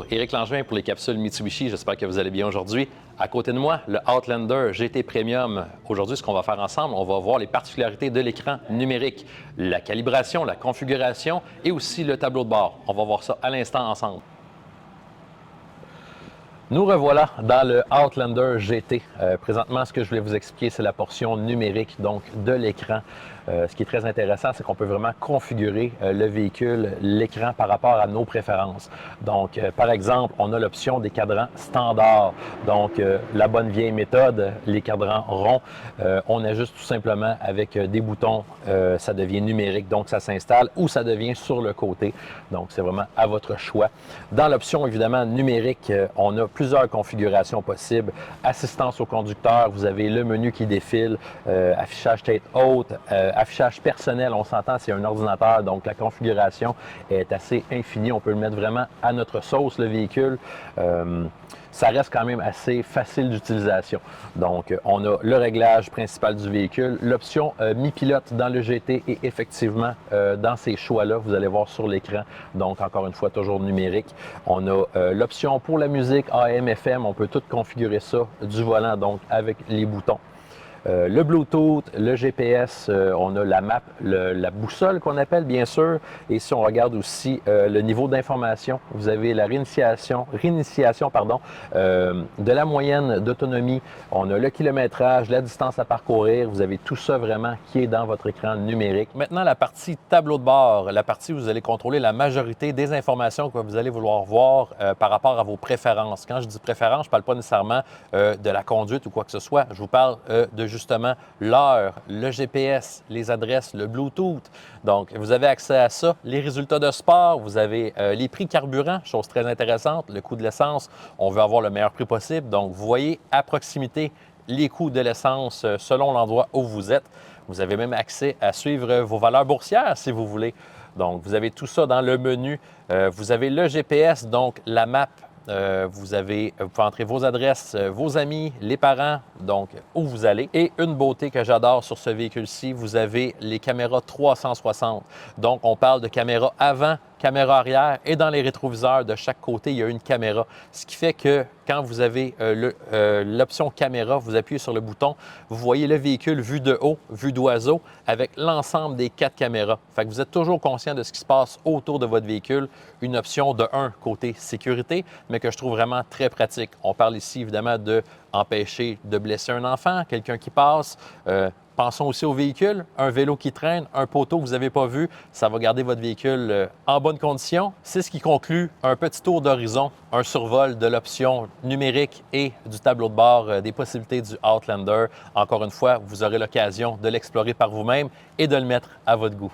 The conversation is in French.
Bonjour, Éric Langevin pour les capsules Mitsubishi. J'espère que vous allez bien aujourd'hui. À côté de moi, le Outlander GT Premium. Aujourd'hui, ce qu'on va faire ensemble, on va voir les particularités de l'écran numérique, la calibration, la configuration et aussi le tableau de bord. On va voir ça à l'instant ensemble. Nous revoilà dans le Outlander GT. Présentement, ce que je voulais vous expliquer, c'est la portion numérique donc de l'écran. Ce qui est très intéressant, c'est qu'on peut vraiment configurer le véhicule, l'écran par rapport à nos préférences. Donc, par exemple, on a l'option des cadrans standards. Donc, la bonne vieille méthode, les cadrans ronds, on ajuste tout simplement avec des boutons, ça devient numérique, donc ça s'installe, ou ça devient sur le côté. Donc, c'est vraiment à votre choix. Dans l'option, évidemment, numérique, on a plusieurs configurations possibles. Assistance au conducteur, vous avez le menu qui défile, affichage tête haute, affichage personnel, on s'entend, c'est un ordinateur, donc la configuration est assez infinie. On peut le mettre vraiment à notre sauce, le véhicule. Ça reste quand même assez facile d'utilisation. Donc, on a le réglage principal du véhicule, l'option mi-pilote dans le GT et effectivement, dans ces choix-là, vous allez voir sur l'écran, donc encore une fois, toujours numérique. On a l'option pour la musique AM, FM, on peut tout configurer ça du volant, donc avec les boutons. Le Bluetooth, le GPS, on a la map, la boussole qu'on appelle bien sûr. Et si on regarde aussi le niveau d'information, vous avez la réinitiation de la moyenne d'autonomie. On a le kilométrage, la distance à parcourir. Vous avez tout ça vraiment qui est dans votre écran numérique. Maintenant, la partie tableau de bord, la partie où vous allez contrôler la majorité des informations que vous allez vouloir voir par rapport à vos préférences. Quand je dis préférence, je ne parle pas nécessairement de la conduite ou quoi que ce soit. Je vous parle de justement l'heure, le GPS, les adresses, le Bluetooth. Donc, vous avez accès à ça. Les résultats de sport, vous avez les prix carburant, chose très intéressante, le coût de l'essence. On veut avoir le meilleur prix possible. Donc, vous voyez à proximité les coûts de l'essence selon l'endroit où vous êtes. Vous avez même accès à suivre vos valeurs boursières si vous voulez. Donc, vous avez tout ça dans le menu. Vous avez le GPS, donc la map. Vous pouvez entrer vos adresses, vos amis, les parents, donc où vous allez. Et une beauté que j'adore sur ce véhicule-ci, vous avez les caméras 360. Donc, on parle de caméra avant, caméra arrière et dans les rétroviseurs de chaque côté, il y a une caméra. Ce qui fait que quand vous avez l'option caméra, vous appuyez sur le bouton, vous voyez le véhicule vu de haut, vue d'oiseau, avec l'ensemble des 4 caméras. Fait que vous êtes toujours conscient de ce qui se passe autour de votre véhicule. Une option de côté sécurité, mais que je trouve vraiment très pratique. On parle ici évidemment de empêcher de blesser un enfant, quelqu'un qui passe. Pensons aussi au véhicule, un vélo qui traîne, un poteau que vous n'avez pas vu, ça va garder votre véhicule en bonne condition. C'est ce qui conclut un petit tour d'horizon, un survol de l'option numérique et du tableau de bord des possibilités du Outlander. Encore une fois, vous aurez l'occasion de l'explorer par vous-même et de le mettre à votre goût.